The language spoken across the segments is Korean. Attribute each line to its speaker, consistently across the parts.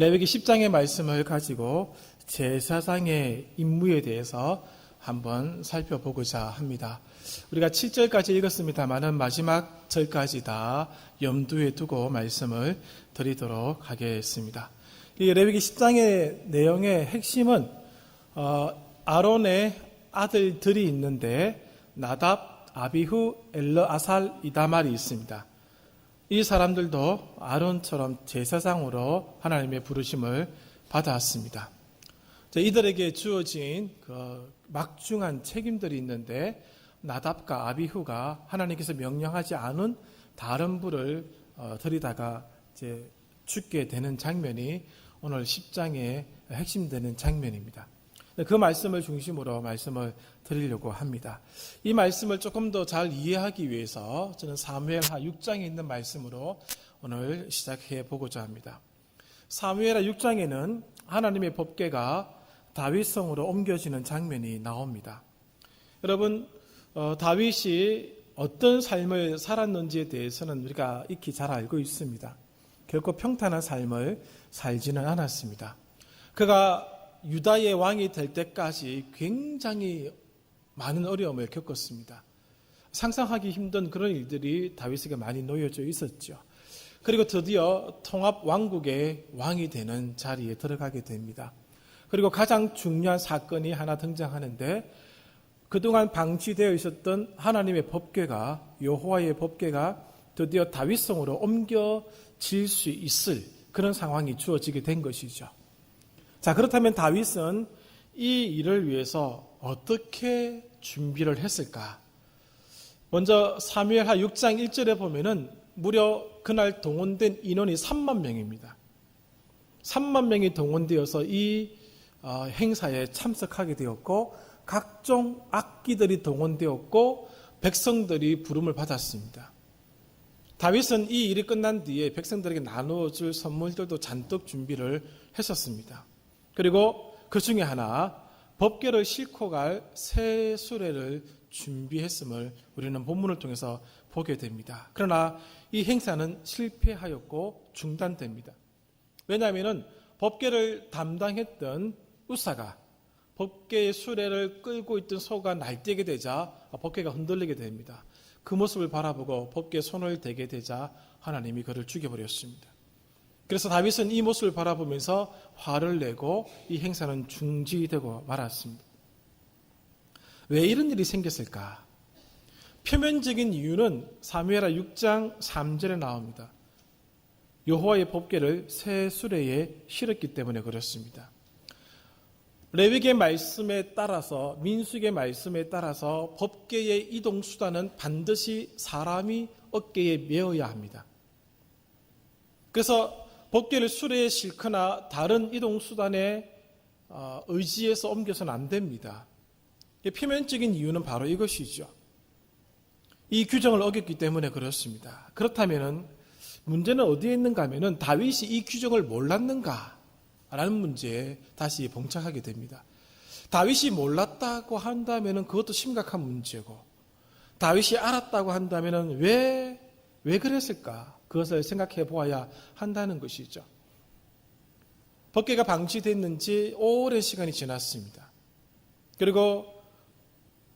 Speaker 1: 레위기 10장의 말씀을 가지고 제사장의 임무에 대해서 한번 살펴보고자 합니다. 우리가 7절까지 읽었습니다마는 마지막 절까지 다 염두에 두고 말씀을 드리도록 하겠습니다. 이 레위기 10장의 내용의 핵심은 아론의 아들들이 있는데 나답, 아비후, 엘르아살, 이다말이 있습니다. 이 사람들도 아론처럼 제사장으로 하나님의 부르심을 받아왔습니다. 이들에게 주어진 막중한 책임들이 있는데 나답과 아비후가 하나님께서 명령하지 않은 다른 불을 들이다가 죽게 되는 장면이 오늘 10장의 핵심되는 장면입니다. 그 말씀을 중심으로 말씀을 드리려고 합니다. 이 말씀을 조금 더 잘 이해하기 위해서 저는 사무엘하 6장에 있는 말씀으로 오늘 시작해 보고자 합니다. 사무엘하 6장에는 하나님의 법궤가 다윗성으로 옮겨지는 장면이 나옵니다. 여러분, 다윗이 어떤 삶을 살았는지에 대해서는 우리가 익히 잘 알고 있습니다. 결코 평탄한 삶을 살지는 않았습니다. 그가 유다의 왕이 될 때까지 굉장히 많은 어려움을 겪었습니다. 상상하기 힘든 그런 일들이 다윗에게 많이 놓여져 있었죠. 그리고 드디어 통합 왕국의 왕이 되는 자리에 들어가게 됩니다. 그리고 가장 중요한 사건이 하나 등장하는데 그동안 방치되어 있었던 하나님의 법궤가, 여호와의 법궤가 드디어 다윗성으로 옮겨질 수 있을 그런 상황이 주어지게 된 것이죠. 자, 그렇다면 다윗은 이 일을 위해서 어떻게 준비를 했을까? 먼저 사무엘하 6장 1절에 보면은 무려 그날 동원된 인원이 3만 명입니다. 3만 명이 동원되어서 이 행사에 참석하게 되었고 각종 악기들이 동원되었고 백성들이 부름을 받았습니다. 다윗은 이 일이 끝난 뒤에 백성들에게 나누어줄 선물들도 잔뜩 준비를 했었습니다. 그리고 그 중에 하나 법궤를 싣고 갈 새 수레를 준비했음을 우리는 본문을 통해서 보게 됩니다. 그러나 이 행사는 실패하였고 중단됩니다. 왜냐하면 법궤를 담당했던 우사가 법궤의 수레를 끌고 있던 소가 날뛰게 되자 법궤가 흔들리게 됩니다. 그 모습을 바라보고 법궤에 손을 대게 되자 하나님이 그를 죽여버렸습니다. 그래서 다윗은 이 모습을 바라보면서 화를 내고 이 행사는 중지되고 말았습니다. 왜 이런 일이 생겼을까? 표면적인 이유는 사무엘하 6장 3절에 나옵니다. 여호와의 법궤를 새 수레에 실었기 때문에 그렇습니다. 레위기의 말씀에 따라서, 민수기의 말씀에 따라서 법궤의 이동 수단은 반드시 사람이 어깨에 메어야 합니다. 그래서 법궤를 수레에 싣거나 다른 이동 수단에 의지해서 옮겨서는 안 됩니다. 표면적인 이유는 바로 이것이죠. 이 규정을 어겼기 때문에 그렇습니다. 그렇다면 문제는 어디에 있는가 하면 다윗이 이 규정을 몰랐는가? 라는 문제에 다시 봉착하게 됩니다. 다윗이 몰랐다고 한다면 그것도 심각한 문제고 다윗이 알았다고 한다면 왜 그랬을까? 그것을 생각해 보아야 한다는 것이죠. 법궤가 방치됐는지 오랜 시간이 지났습니다. 그리고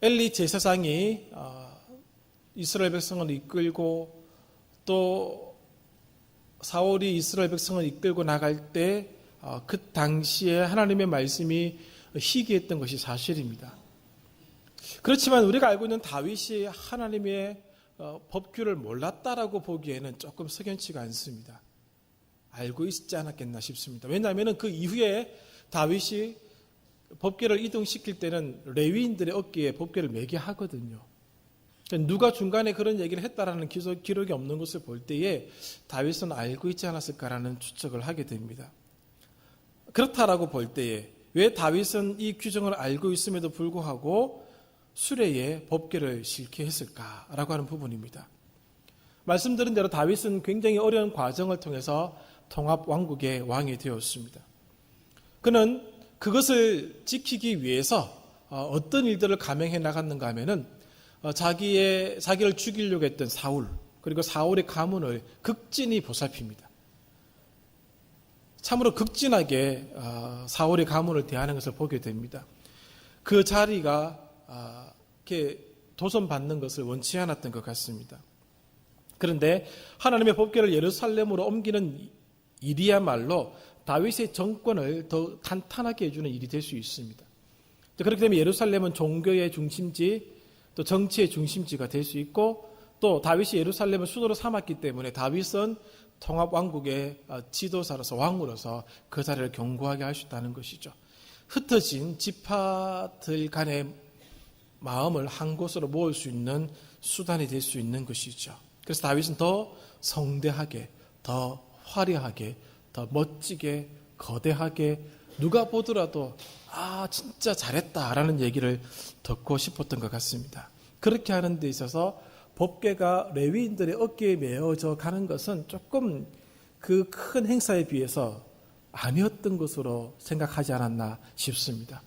Speaker 1: 엘리 제사장이 이스라엘 백성을 이끌고 또 사울이 이스라엘 백성을 이끌고 나갈 때 그 당시에 하나님의 말씀이 희귀했던 것이 사실입니다. 그렇지만 우리가 알고 있는 다윗이 하나님의 법규를 몰랐다라고 보기에는 조금 석연치가 않습니다. 알고 있지 않았겠나 싶습니다. 왜냐하면 그 이후에 다윗이 법궤를 이동시킬 때는 레위인들의 어깨에 법궤를 매게 하거든요. 누가 중간에 그런 얘기를 했다라는 기록이 없는 것을 볼 때에 다윗은 알고 있지 않았을까라는 추측을 하게 됩니다. 그렇다라고 볼 때에 왜 다윗은 이 규정을 알고 있음에도 불구하고 수레에 법궤를 싣게 했을까라고 하는 부분입니다. 말씀드린 대로 다윗은 굉장히 어려운 과정을 통해서 통합 왕국의 왕이 되었습니다. 그는 그것을 지키기 위해서 어떤 일들을 감행해 나갔는가 하면은 자기를 죽이려고 했던 사울, 그리고 사울의 가문을 극진히 보살핍니다. 참으로 극진하게 사울의 가문을 대하는 것을 보게 됩니다. 그 자리가 이렇게 도전받는 것을 원치 않았던 것 같습니다. 그런데 하나님의 법궤를 예루살렘으로 옮기는 일이야말로 다윗의 정권을 더 탄탄하게 해주는 일이 될 수 있습니다. 그렇게 되면 예루살렘은 종교의 중심지, 또 정치의 중심지가 될 수 있고, 또 다윗이 예루살렘을 수도로 삼았기 때문에 다윗은 통합왕국의 지도자로서 왕으로서 그 자리를 견고하게 할 수 있다는 것이죠. 흩어진 지파들 간의 마음을 한 곳으로 모을 수 있는 수단이 될 수 있는 것이죠. 그래서 다윗은 더 성대하게, 더 화려하게, 더 멋지게, 거대하게 누가 보더라도 진짜 잘했다라는 얘기를 듣고 싶었던 것 같습니다. 그렇게 하는 데 있어서 법궤가 레위인들의 어깨에 메어져 가는 것은 조금 그 큰 행사에 비해서 아니었던 것으로 생각하지 않았나 싶습니다.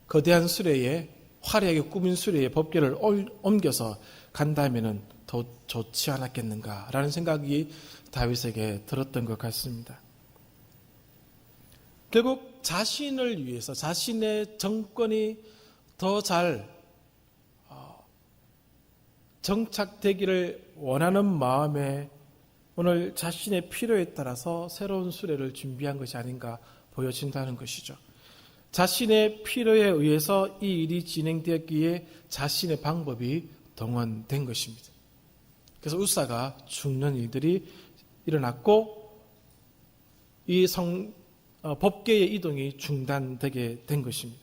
Speaker 1: 거대한 수레에, 화려하게 꾸민 수레에 법궤를 옮겨서 간다면은 더 좋지 않았겠는가라는 생각이 다윗에게 들었던 것 같습니다. 결국 자신을 위해서 자신의 정권이 더 잘 정착되기를 원하는 마음에 오늘 자신의 필요에 따라서 새로운 수레를 준비한 것이 아닌가 보여진다는 것이죠. 자신의 필요에 의해서 이 일이 진행되었기에 자신의 방법이 동원된 것입니다. 그래서 우사가 죽는 일들이 일어났고 이 법궤의 이동이 중단되게 된 것입니다.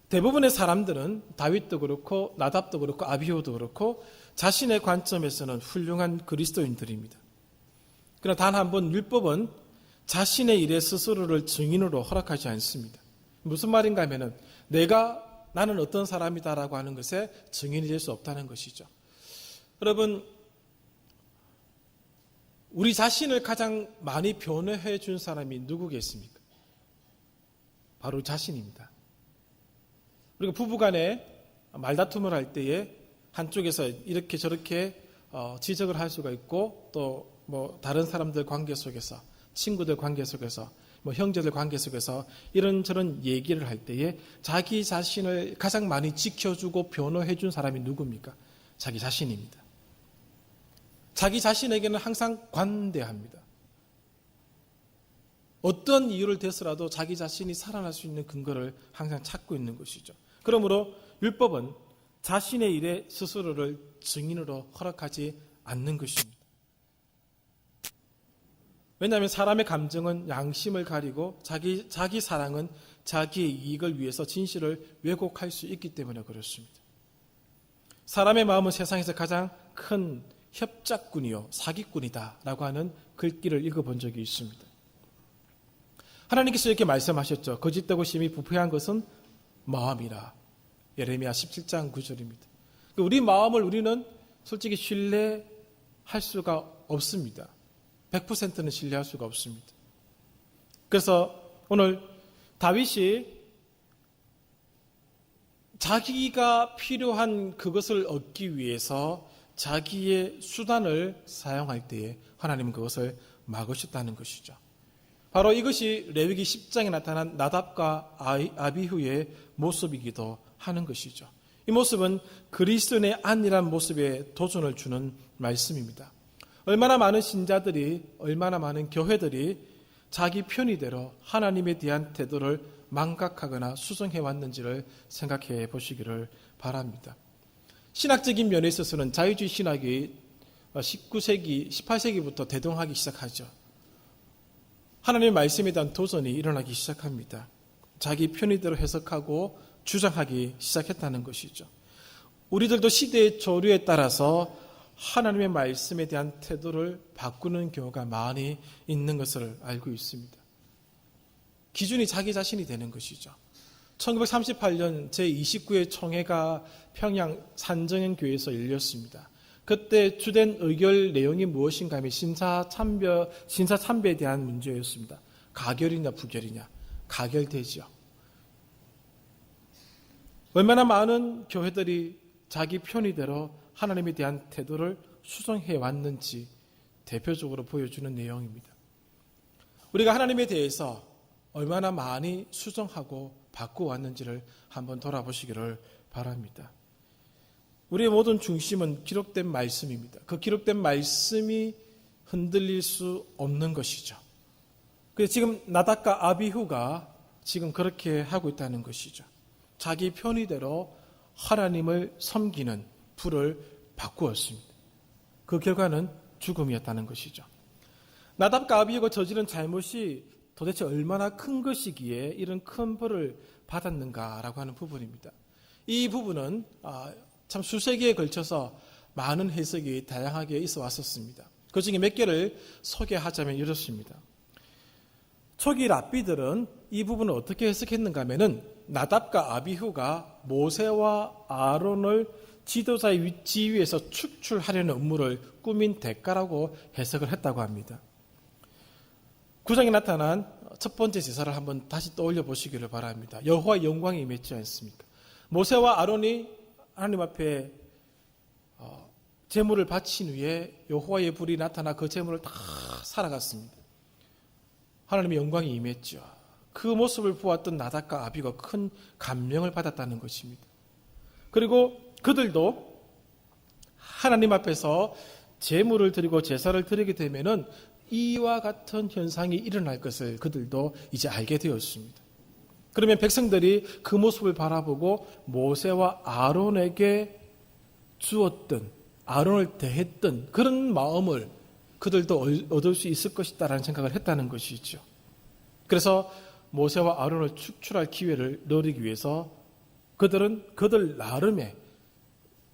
Speaker 1: 대부분의 사람들은 다윗도 그렇고 나답도 그렇고 아비후도 그렇고 자신의 관점에서는 훌륭한 그리스도인들입니다. 그러나 단 한 번 율법은 자신의 일에 스스로를 증인으로 허락하지 않습니다. 무슨 말인가 하면은 나는 어떤 사람이다라고 하는 것에 증인이 될 수 없다는 것이죠. 여러분, 우리 자신을 가장 많이 변호해 준 사람이 누구겠습니까? 바로 자신입니다. 그리고 부부간에 말다툼을 할 때에 한쪽에서 이렇게 저렇게 지적을 할 수가 있고 또 뭐 다른 사람들 관계 속에서 친구들 관계 속에서 뭐 형제들 관계 속에서 이런저런 얘기를 할 때에 자기 자신을 가장 많이 지켜주고 변호해 준 사람이 누굽니까? 자기 자신입니다. 자기 자신에게는 항상 관대합니다. 어떤 이유를 대서라도 자기 자신이 살아날 수 있는 근거를 항상 찾고 있는 것이죠. 그러므로 율법은 자신의 일에 스스로를 증인으로 허락하지 않는 것입니다. 왜냐하면 사람의 감정은 양심을 가리고 자기 사랑은 자기의 이익을 위해서 진실을 왜곡할 수 있기 때문에 그렇습니다. 사람의 마음은 세상에서 가장 큰 협작꾼이요 사기꾼이다라고 하는 글귀를 읽어본 적이 있습니다. 하나님께서 이렇게 말씀하셨죠. 거짓되고 심히 부패한 것은 마음이라. 예레미야 17장 9절입니다. 우리 마음을 우리는 솔직히 신뢰할 수가 없습니다. 100%는 신뢰할 수가 없습니다. 그래서 오늘 다윗이 자기가 필요한 그것을 얻기 위해서 자기의 수단을 사용할 때에 하나님은 그것을 막으셨다는 것이죠. 바로 이것이 레위기 10장에 나타난 나답과 아비후의 모습이기도 하는 것이죠. 이 모습은 그리스도인의 안일한 모습에 도전을 주는 말씀입니다. 얼마나 많은 신자들이, 얼마나 많은 교회들이 자기 편의대로 하나님에 대한 태도를 망각하거나 수정해 왔는지를 생각해 보시기를 바랍니다. 신학적인 면에 있어서는 자유주의 신학이 19세기, 18세기부터 대동하기 시작하죠. 하나님의 말씀에 대한 도전이 일어나기 시작합니다. 자기 편의대로 해석하고 주장하기 시작했다는 것이죠. 우리들도 시대의 조류에 따라서 하나님의 말씀에 대한 태도를 바꾸는 경우가 많이 있는 것을 알고 있습니다. 기준이 자기 자신이 되는 것이죠. 1938년 제29회 총회가 평양 산정연교회에서 열렸습니다. 그때 주된 의결 내용이 무엇인가 하면 신사참배에 대한 문제였습니다. 가결이냐 부결이냐. 가결되지요. 얼마나 많은 교회들이 자기 편의대로 하나님에 대한 태도를 수정해 왔는지 대표적으로 보여주는 내용입니다. 우리가 하나님에 대해서 얼마나 많이 수정하고 바꾸어왔는지를 한번 돌아보시기를 바랍니다. 우리의 모든 중심은 기록된 말씀입니다. 그 기록된 말씀이 흔들릴 수 없는 것이죠. 그래서 지금 나답과 아비후가 지금 그렇게 하고 있다는 것이죠. 자기 편의대로 하나님을 섬기는 불을 바꾸었습니다. 그 결과는 죽음이었다는 것이죠. 나답과 아비후가 저지른 잘못이 도대체 얼마나 큰 것이기에 이런 큰 벌을 받았는가라고 하는 부분입니다. 이 부분은 참 수세기에 걸쳐서 많은 해석이 다양하게 있어 왔었습니다. 그 중에 몇 개를 소개하자면 이렇습니다. 초기 랍비들은 이 부분을 어떻게 해석했는가 하면은 나답과 아비후가 모세와 아론을 지도자의 지위에서 축출하려는 업무를 꾸민 대가라고 해석을 했다고 합니다. 구장에 나타난 첫 번째 제사를 한번 다시 떠올려 보시기를 바랍니다. 여호와의 영광이 임했지 않습니까? 모세와 아론이 하나님 앞에 제물을 바친 후에 여호와의 불이 나타나 그 제물을 다 살아갔습니다. 하나님의 영광이 임했죠. 그 모습을 보았던 나답과 아비가 큰 감명을 받았다는 것입니다. 그리고 그들도 하나님 앞에서 제물을 드리고 제사를 드리게 되면은 이와 같은 현상이 일어날 것을 그들도 이제 알게 되었습니다. 그러면 백성들이 그 모습을 바라보고 모세와 아론에게 주었던, 아론을 대했던 그런 마음을 그들도 얻을 수 있을 것이다라는 생각을 했다는 것이죠. 그래서 모세와 아론을 축출할 기회를 노리기 위해서 그들은 그들 나름의,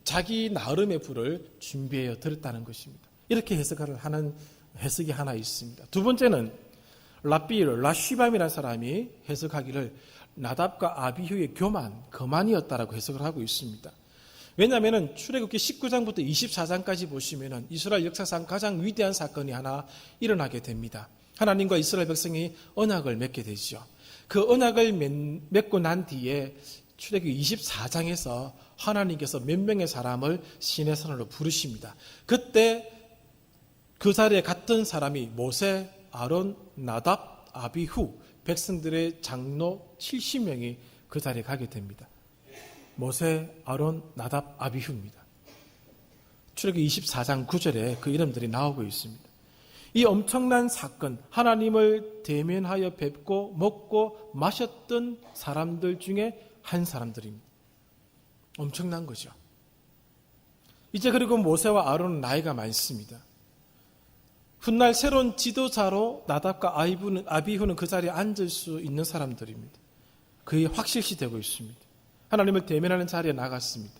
Speaker 1: 자기 나름의 불을 준비해 드렸다는 것입니다. 이렇게 해석을 하는 해석이 하나 있습니다. 두 번째는 라쉬밤이라는 사람이 해석하기를 나답과 아비후의 거만이었다라고 해석을 하고 있습니다. 왜냐하면 출애굽기 19장부터 24장까지 보시면 이스라엘 역사상 가장 위대한 사건이 하나 일어나게 됩니다. 하나님과 이스라엘 백성이 언약을 맺게 되죠. 그 언약을 맺고 난 뒤에 출애굽기 24장에서 하나님께서 몇 명의 사람을 신의 산으로 부르십니다. 그때 그 자리에 갔던 사람이 모세, 아론, 나답, 아비후, 백성들의 장로 70명이 그 자리에 가게 됩니다. 모세, 아론, 나답, 아비후입니다. 출애굽기 24장 9절에 그 이름들이 나오고 있습니다. 이 엄청난 사건, 하나님을 대면하여 뵙고 먹고 마셨던 사람들 중에 한 사람들입니다. 엄청난 거죠. 이제 그리고 모세와 아론은 나이가 많습니다. 훗날 새로운 지도자로 나답과 아비후는 그 자리에 앉을 수 있는 사람들입니다. 그게 확실시 되고 있습니다. 하나님을 대면하는 자리에 나갔습니다.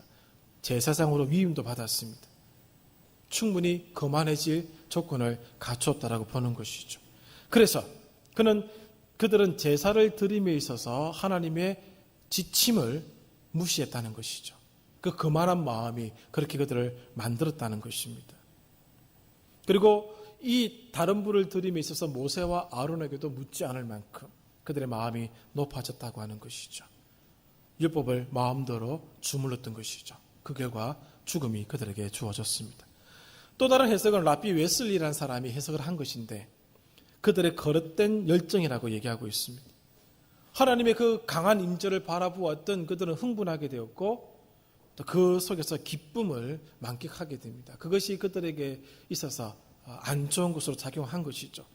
Speaker 1: 제사장으로 위임도 받았습니다. 충분히 거만해질 조건을 갖추었다라고 보는 것이죠. 그래서 그들은 제사를 드림에 있어서 하나님의 지침을 무시했다는 것이죠. 그 거만한 마음이 그렇게 그들을 만들었다는 것입니다. 그리고 이 다른 불을 드림에 있어서 모세와 아론에게도 묻지 않을 만큼 그들의 마음이 높아졌다고 하는 것이죠. 율법을 마음대로 주물렀던 것이죠. 그 결과 죽음이 그들에게 주어졌습니다. 또 다른 해석은 랍비 웨슬리라는 사람이 해석을 한 것인데 그들의 거릇된 열정이라고 얘기하고 있습니다. 하나님의 그 강한 임재를 바라보았던 그들은 흥분하게 되었고 또 그 속에서 기쁨을 만끽하게 됩니다. 그것이 그들에게 있어서 안 좋은 것으로 작용한 것이죠.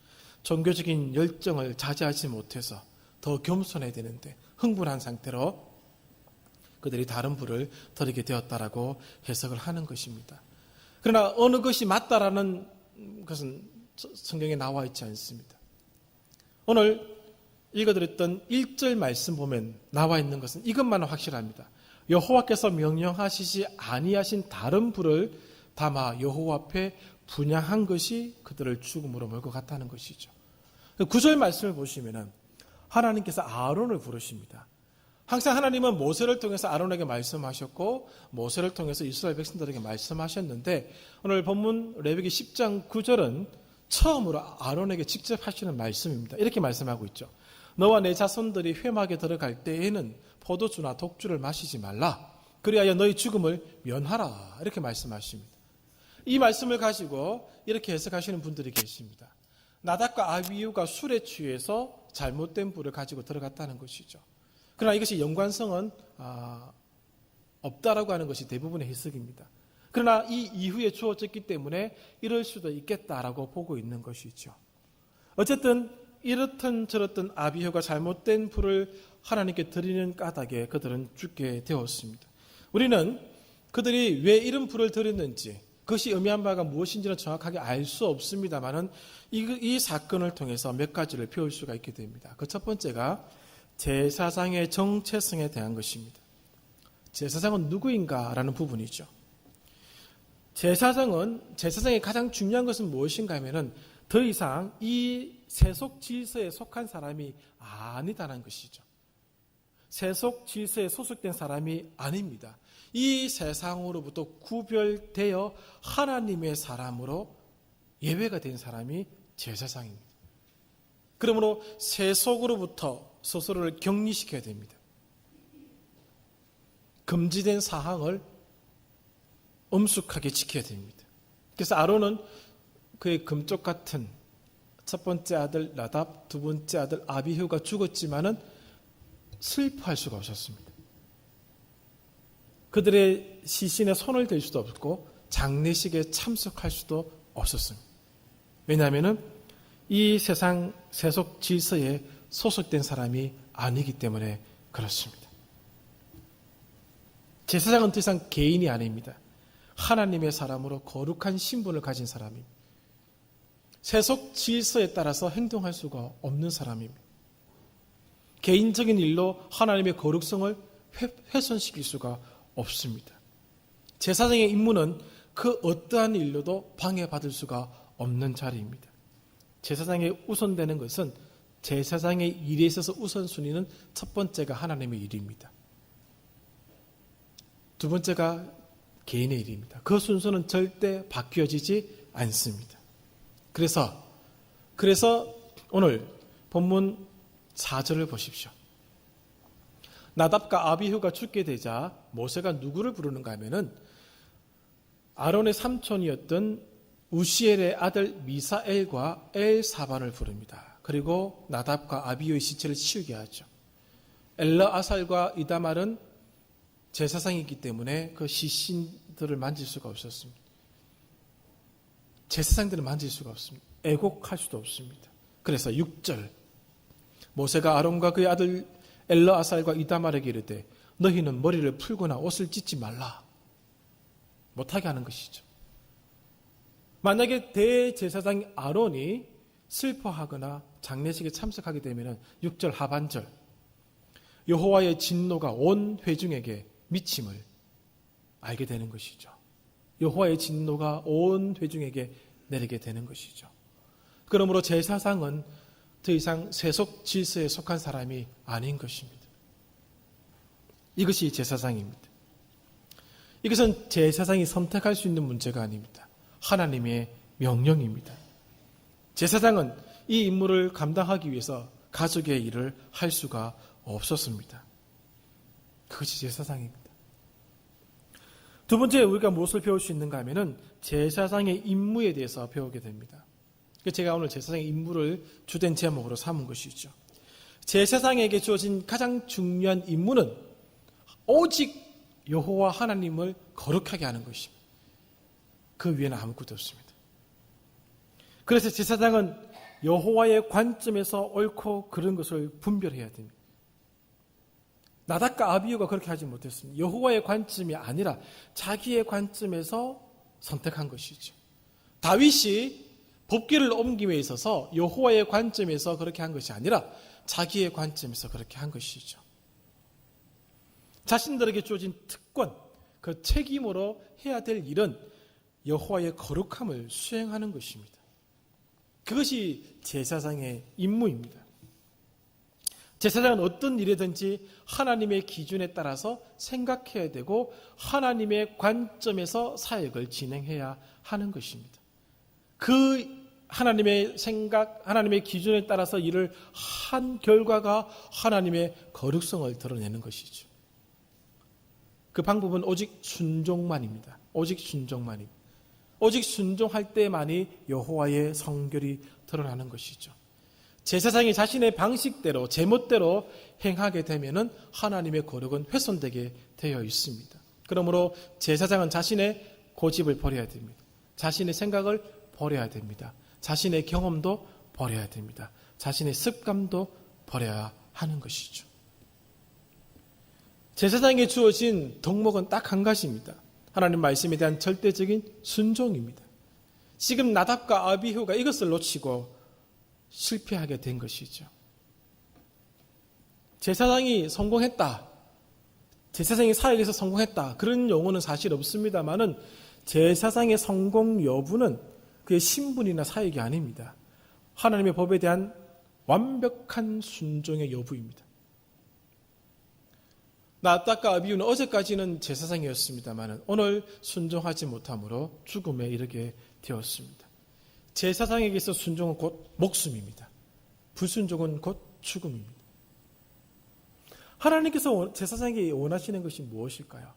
Speaker 1: 종교적인 열정을 자제하지 못해서 더 겸손해야 되는데 흥분한 상태로 그들이 다른 불을 드리게 되었다라고 해석을 하는 것입니다. 그러나 어느 것이 맞다라는 것은 성경에 나와 있지 않습니다. 오늘 읽어드렸던 1절 말씀 보면 나와 있는 것은 이것만은 확실합니다. 여호와께서 명령하시지 아니하신 다른 불을 담아 여호와 앞에 분향한 것이 그들을 죽음으로 몰고 갔다는 것이죠. 9절 말씀을 보시면 하나님께서 아론을 부르십니다. 항상 하나님은 모세를 통해서 아론에게 말씀하셨고 모세를 통해서 이스라엘 백성들에게 말씀하셨는데 오늘 본문 레위기 10장 9절은 처음으로 아론에게 직접 하시는 말씀입니다. 이렇게 말씀하고 있죠. 너와 내 자손들이 회막에 들어갈 때에는 포도주나 독주를 마시지 말라. 그리하여 너희 죽음을 면하라. 이렇게 말씀하십니다. 이 말씀을 가지고 이렇게 해석하시는 분들이 계십니다. 나답과 아비후가 술에 취해서 잘못된 불을 가지고 들어갔다는 것이죠. 그러나 이것이 연관성은 없다라고 하는 것이 대부분의 해석입니다. 그러나 이 이후에 주어졌기 때문에 이럴 수도 있겠다라고 보고 있는 것이죠. 어쨌든 이렇든 저렇든 아비후가 잘못된 불을 하나님께 드리는 까닭에 그들은 죽게 되었습니다. 우리는 그들이 왜 이런 불을 드렸는지, 그것이 의미한 바가 무엇인지는 정확하게 알 수 없습니다만은 이 사건을 통해서 몇 가지를 배울 수가 있게 됩니다. 그 첫 번째가 제사장의 정체성에 대한 것입니다. 제사장은 누구인가라는 부분이죠. 제사장의 가장 중요한 것은 무엇인가 하면은 더 이상 이 세속 질서에 속한 사람이 아니다라는 것이죠. 세속 질서에 소속된 사람이 아닙니다. 이 세상으로부터 구별되어 하나님의 사람으로 예외가 된 사람이 제사장입니다. 그러므로 세속으로부터 스스로를 격리시켜야 됩니다. 금지된 사항을 엄숙하게 지켜야 됩니다. 그래서 아론은 그의 금쪽 같은 첫 번째 아들 나답, 두 번째 아들 아비후가 죽었지만은 슬퍼할 수가 없었습니다. 그들의 시신에 손을 댈 수도 없고 장례식에 참석할 수도 없었습니다. 왜냐하면 이 세상 세속 질서에 소속된 사람이 아니기 때문에 그렇습니다. 제사장은 더 이상 개인이 아닙니다. 하나님의 사람으로 거룩한 신분을 가진 사람입니다. 세속 질서에 따라서 행동할 수가 없는 사람입니다. 개인적인 일로 하나님의 거룩성을 훼손시킬 수가 없습니다. 제사장의 임무는 그 어떠한 일로도 방해받을 수가 없는 자리입니다. 제사장의 우선되는 것은 제사장의 일에 있어서 우선순위는 첫 번째가 하나님의 일입니다. 두 번째가 개인의 일입니다. 그 순서는 절대 바뀌어지지 않습니다. 그래서 오늘 본문 4절을 보십시오. 나답과 아비후가 죽게 되자 모세가 누구를 부르는가 하면은 아론의 삼촌이었던 우시엘의 아들 미사엘과 엘사반을 부릅니다. 그리고 나답과 아비후의 시체를 치우게 하죠. 엘르아살과 이다말은 제사장이기 때문에 그 시신들을 만질 수가 없었습니다. 제사장들을 만질 수가 없습니다. 애곡할 수도 없습니다. 그래서 6절 모세가 아론과 그의 아들 엘르아살과 이다말에게 이르되 너희는 머리를 풀거나 옷을 찢지 말라. 못하게 하는 것이죠. 만약에 대제사장 아론이 슬퍼하거나 장례식에 참석하게 되면 6절 하반절 여호와의 진노가 온 회중에게 미침을 알게 되는 것이죠. 여호와의 진노가 온 회중에게 내리게 되는 것이죠. 그러므로 제사장은 더 이상 세속 질서에 속한 사람이 아닌 것입니다. 이것이 제사장입니다. 이것은 제사장이 선택할 수 있는 문제가 아닙니다. 하나님의 명령입니다. 제사장은 이 임무를 감당하기 위해서 가족의 일을 할 수가 없었습니다. 그것이 제사장입니다. 두 번째 우리가 무엇을 배울 수 있는가 하면은 제사장의 임무에 대해서 배우게 됩니다. 제가 오늘 제사장의 임무를 주된 제목으로 삼은 것이죠. 제사장에게 주어진 가장 중요한 임무는 오직 여호와 하나님을 거룩하게 하는 것입니다. 그 위에는 아무것도 없습니다. 그래서 제사장은 여호와의 관점에서 옳고 그른 것을 분별해야 됩니다. 나답과 아비후가 그렇게 하지 못했습니다. 여호와의 관점이 아니라 자기의 관점에서 선택한 것이죠. 다윗이 법궤를 옮김에 있어서 여호와의 관점에서 그렇게 한 것이 아니라 자기의 관점에서 그렇게 한 것이죠. 자신들에게 주어진 특권, 그 책임으로 해야 될 일은 여호와의 거룩함을 수행하는 것입니다. 그것이 제사장의 임무입니다. 제사장은 어떤 일이든지 하나님의 기준에 따라서 생각해야 되고 하나님의 관점에서 사역을 진행해야 하는 것입니다. 그 하나님의 생각, 하나님의 기준에 따라서 일을 한 결과가 하나님의 거룩성을 드러내는 것이죠. 그 방법은 오직 순종만입니다. 오직 순종만입니다. 오직 순종할 때만이 여호와의 성결이 드러나는 것이죠. 제사장이 자신의 방식대로 제멋대로 행하게 되면은 하나님의 거룩은 훼손되게 되어 있습니다. 그러므로 제사장은 자신의 고집을 버려야 됩니다. 자신의 생각을 버려야 됩니다. 자신의 경험도 버려야 됩니다. 자신의 습관도 버려야 하는 것이죠. 제사장에게 주어진 덕목은 딱 한 가지입니다. 하나님 말씀에 대한 절대적인 순종입니다. 지금 나답과 아비후가 이것을 놓치고 실패하게 된 것이죠. 제사장이 성공했다. 제사장이 사역에서 성공했다. 그런 용어는 사실 없습니다만은 제사장의 성공 여부는 그의 신분이나 사역이 아닙니다. 하나님의 법에 대한 완벽한 순종의 여부입니다. 나답과 아비후는 어제까지는 제사장이었습니다만 오늘 순종하지 못함으로 죽음에 이르게 되었습니다. 제사장에게서 순종은 곧 목숨입니다. 불순종은 곧 죽음입니다. 하나님께서 제사장에게 원하시는 것이 무엇일까요?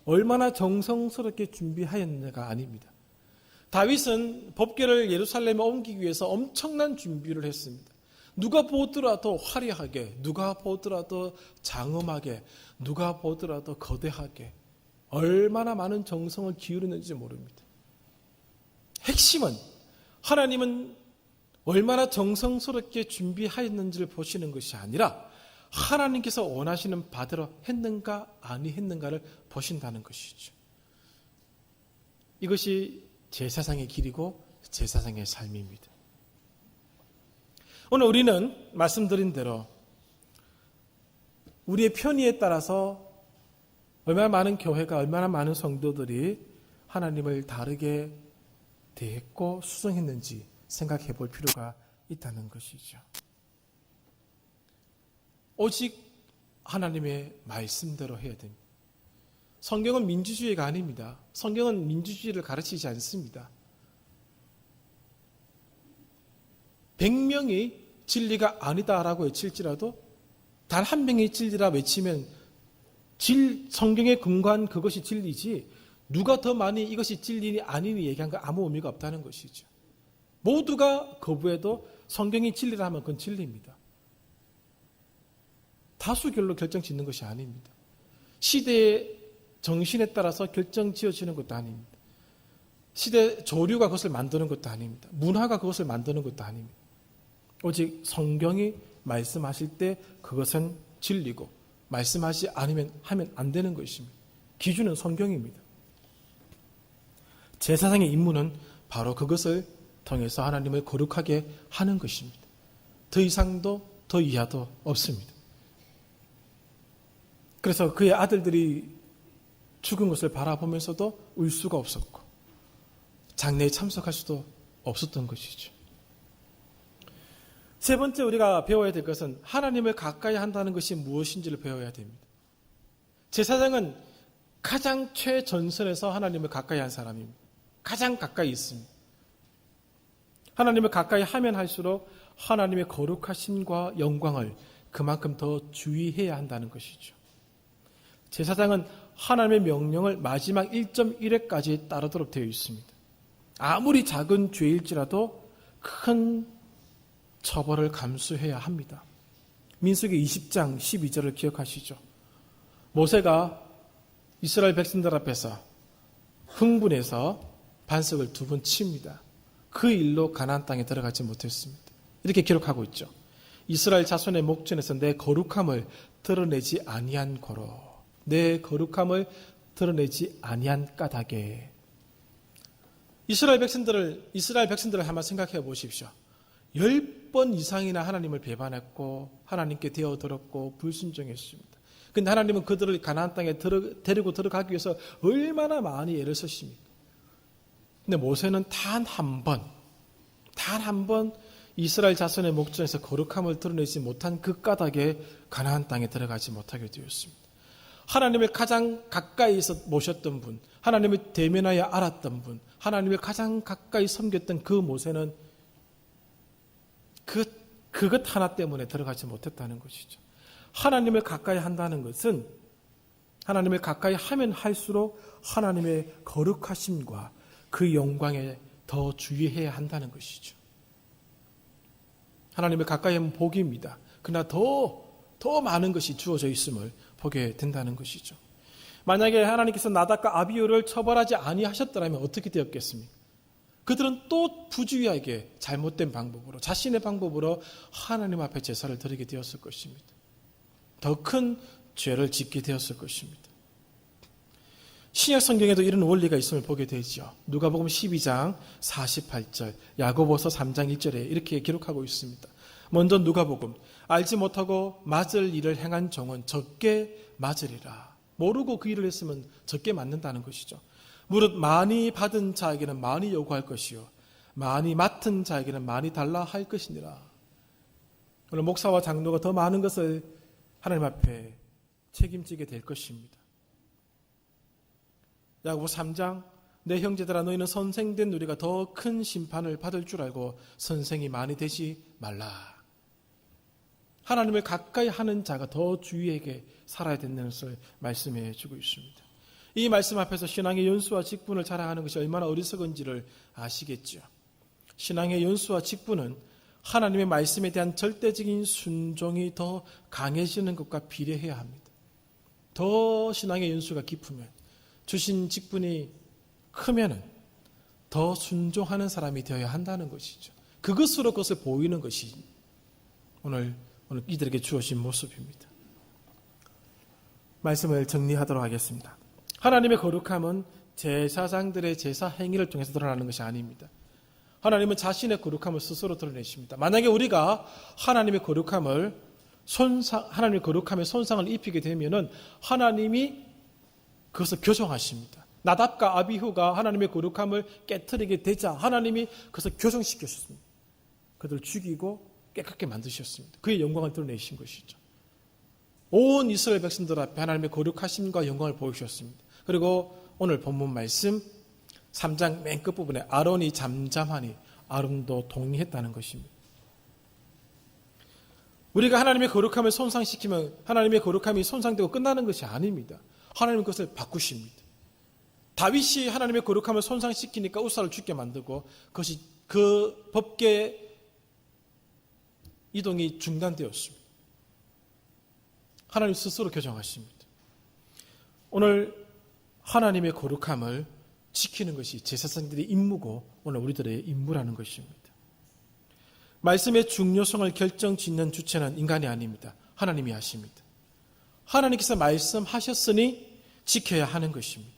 Speaker 1: 얼마나 정성스럽게 준비하였느냐가 아닙니다. 다윗은 법궤를 예루살렘에 옮기기 위해서 엄청난 준비를 했습니다. 누가 보더라도 화려하게, 누가 보더라도 장엄하게, 누가 보더라도 거대하게 얼마나 많은 정성을 기울였는지 모릅니다. 핵심은 하나님은 얼마나 정성스럽게 준비하였는지를 보시는 것이 아니라 하나님께서 원하시는 바대로 했는가 아니했는가를 보신다는 것이죠. 이것이 제사장의 길이고 제사장의 삶입니다. 오늘 우리는 말씀드린 대로 우리의 편의에 따라서 얼마나 많은 교회가 얼마나 많은 성도들이 하나님을 다르게 대했고 수정했는지 생각해 볼 필요가 있다는 것이죠. 오직 하나님의 말씀대로 해야 됩니다. 성경은 민주주의가 아닙니다. 성경은 민주주의를 가르치지 않습니다. 100명이 진리가 아니다라고 외칠지라도 단 한 명이 진리라 외치면 성경에 근거한 그것이 진리지 누가 더 많이 이것이 진리니 아니니 얘기한 거 아무 의미가 없다는 것이죠. 모두가 거부해도 성경이 진리라 하면 그건 진리입니다. 다수결로 결정 짓는 것이 아닙니다. 시대의 정신에 따라서 결정 지어지는 것도 아닙니다. 시대 조류가 그것을 만드는 것도 아닙니다. 문화가 그것을 만드는 것도 아닙니다. 오직 성경이 말씀하실 때 그것은 진리고 말씀하지 않으면 하면 안 되는 것입니다. 기준은 성경입니다. 제사장의 임무는 바로 그것을 통해서 하나님을 거룩하게 하는 것입니다. 더 이상도 더 이하도 없습니다. 그래서 그의 아들들이 죽은 것을 바라보면서도 울 수가 없었고 장례에 참석할 수도 없었던 것이죠. 세 번째 우리가 배워야 될 것은 하나님을 가까이 한다는 것이 무엇인지를 배워야 됩니다. 제사장은 가장 최전선에서 하나님을 가까이 한 사람입니다. 가장 가까이 있습니다. 하나님을 가까이 하면 할수록 하나님의 거룩하심과 영광을 그만큼 더 주의해야 한다는 것이죠. 제사장은 하나님의 명령을 마지막 1.1회까지 따르도록 되어 있습니다. 아무리 작은 죄일지라도 큰 처벌을 감수해야 합니다. 민수기 20장 12절을 기억하시죠? 모세가 이스라엘 백성들 앞에서 흥분해서 반석을 2번 칩니다. 그 일로 가나안 땅에 들어가지 못했습니다. 이렇게 기록하고 있죠. 이스라엘 자손의 목전에서 내 거룩함을 드러내지 아니한 고로 내 거룩함을 드러내지 아니한 까닭에 이스라엘 백성들을 한번 생각해 보십시오. 10번 이상이나 하나님을 배반했고 하나님께 되어들었고 불순종했습니다. 그런데 하나님은 그들을 가나안 땅에 데리고 들어가기 위해서 얼마나 많이 애를 쓰십니까? 근데 모세는 단 한 번 이스라엘 자손의 목전에서 거룩함을 드러내지 못한 그 까닭에 가나안 땅에 들어가지 못하게 되었습니다. 하나님을 가장 가까이에서 모셨던 분, 하나님을 대면하여 알았던 분, 하나님을 가장 가까이 섬겼던 그 모세는 그것 하나 때문에 들어가지 못했다는 것이죠. 하나님을 가까이 한다는 것은, 하나님을 가까이 한다는 것은, 하나님을 가까이 하면 할수록 하나님의 거룩하심과, 그 영광을 그만큼 더 주의해야 한다는 것입니다. 기준은 성경입니다. 1.1회까지 따르도록 되어 있습니다. 제사장의 임무는 바로 그것을 통해서 하나님을 거룩하게 하는 것입니다. 더 이상도 더 이하도 없습니다. 그 영광에 더 주의해야 한다는 것이죠. 하나님의 가까이 하면 복입니다. 그러나 더 많은 것이 주어져 있음을 보게 된다는 것이죠. 만약에 하나님께서 나답과 아비후를 처벌하지 아니하셨더라면 어떻게 되었겠습니까? 그들은 또 부주의하게 잘못된 방법으로, 자신의 방법으로 하나님 앞에 제사를 드리게 되었을 것입니다. 더 큰 죄를 짓게 되었을 것입니다. 신약 성경에도 이런 원리가 있음을 보게 되죠. 누가복음 12장 48절, 야고보서 3장 1절에 이렇게 기록하고 있습니다. 먼저 누가복음, 알지 못하고 맞을 일을 행한 종은 적게 맞으리라. 모르고 그 일을 했으면 적게 맞는다는 것이죠. 무릇 많이 받은 자에게는 많이 요구할 것이요 많이 맡은 자에게는 많이 달라 할 것이니라. 오늘 목사와 장로가 더 많은 것을 하나님 앞에 책임지게 될 것입니다. 야고보 3장, 내 형제들아 너희는 선생된 우리가 더 큰 심판을 받을 줄 알고 선생이 많이 되지 말라. 하나님을 가까이 하는 자가 더 주의에게 살아야 된다는 것을 말씀해 주고 있습니다. 이 말씀 앞에서 신앙의 연수와 직분을 자랑하는 것이 얼마나 어리석은지를 아시겠죠. 신앙의 연수와 직분은 하나님의 말씀에 대한 절대적인 순종이 더 강해지는 것과 비례해야 합니다. 더 신앙의 연수가 깊으면, 주신 직분이 크면은 더 순종하는 사람이 되어야 한다는 것이죠. 그것으로 그것을 보이는 것이 오늘 이들에게 주어진 모습입니다. 말씀을 정리하도록 하겠습니다. 하나님의 거룩함은 제사장들의 제사 행위를 통해서 드러나는 것이 아닙니다. 하나님은 자신의 거룩함을 스스로 드러내십니다. 만약에 우리가 하나님의 거룩함에 손상을 입히게 되면은 하나님이 그것을 교정하십니다. 나답과 아비후가 하나님의 거룩함을 깨트리게 되자 하나님이 그것을 교정시키셨습니다. 그들을 죽이고 깨끗게 만드셨습니다. 그의 영광을 드러내신 것이죠. 온 이스라엘 백성들 앞에 하나님의 거룩하심과 영광을 보이셨습니다. 그리고 오늘 본문 말씀 3장 맨 끝부분에 아론이 잠잠하니 아론도 동의했다는 것입니다. 우리가 하나님의 거룩함을 손상시키면 하나님의 거룩함이 손상되고 끝나는 것이 아닙니다. 하나님은 그것을 바꾸십니다. 다윗이 하나님의 거룩함을 손상시키니까 우사를 죽게 만들고 그것이 그 법궤 이동이 중단되었습니다. 하나님 스스로 교정하십니다. 오늘 하나님의 거룩함을 지키는 것이 제사장들의 임무고 오늘 우리들의 임무라는 것입니다. 말씀의 중요성을 결정짓는 주체는 인간이 아닙니다. 하나님이 하십니다. 하나님께서 말씀하셨으니 지켜야 하는 것입니다.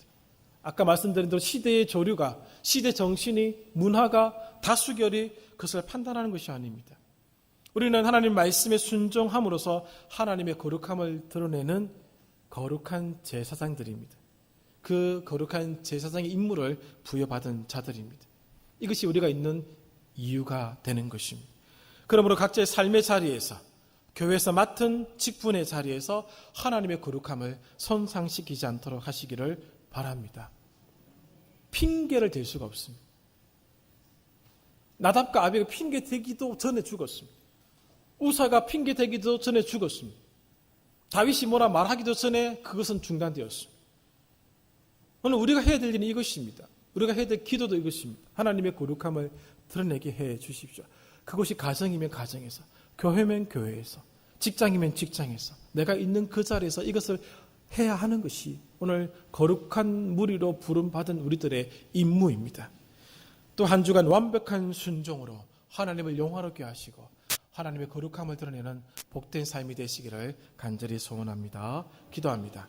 Speaker 1: 아까 말씀드린 대로 시대의 조류가, 시대 정신이, 문화가, 다수결이 그것을 판단하는 것이 아닙니다. 우리는 하나님 말씀에 순종함으로써 하나님의 거룩함을 드러내는 거룩한 제사장들입니다. 그 거룩한 제사장의 임무를 부여받은 자들입니다. 이것이 우리가 있는 이유가 되는 것입니다. 그러므로 각자의 삶의 자리에서, 교회에서 맡은 직분의 자리에서 하나님의 거룩함을 손상시키지 않도록 하시기를 바랍니다. 핑계를 댈 수가 없습니다. 나답과 아비가 핑계 대기도 전에 죽었습니다. 우사가 핑계 대기도 전에 죽었습니다. 다윗이 뭐라 말하기도 전에 그것은 중단되었습니다. 오늘 우리가 해야 될 일은 이것입니다. 우리가 해야 될 기도도 이것입니다. 하나님의 거룩함을 드러내게 해 주십시오. 그것이 가정이면 가정에서, 교회면 교회에서, 직장이면 직장에서, 내가 있는 그 자리에서 이것을 해야 하는 것이 오늘 거룩한 무리로 부름받은 우리들의 임무입니다. 또 한 주간 완벽한 순종으로 하나님을 영화롭게 하시고 하나님의 거룩함을 드러내는 복된 삶이 되시기를 간절히 소원합니다. 기도합니다.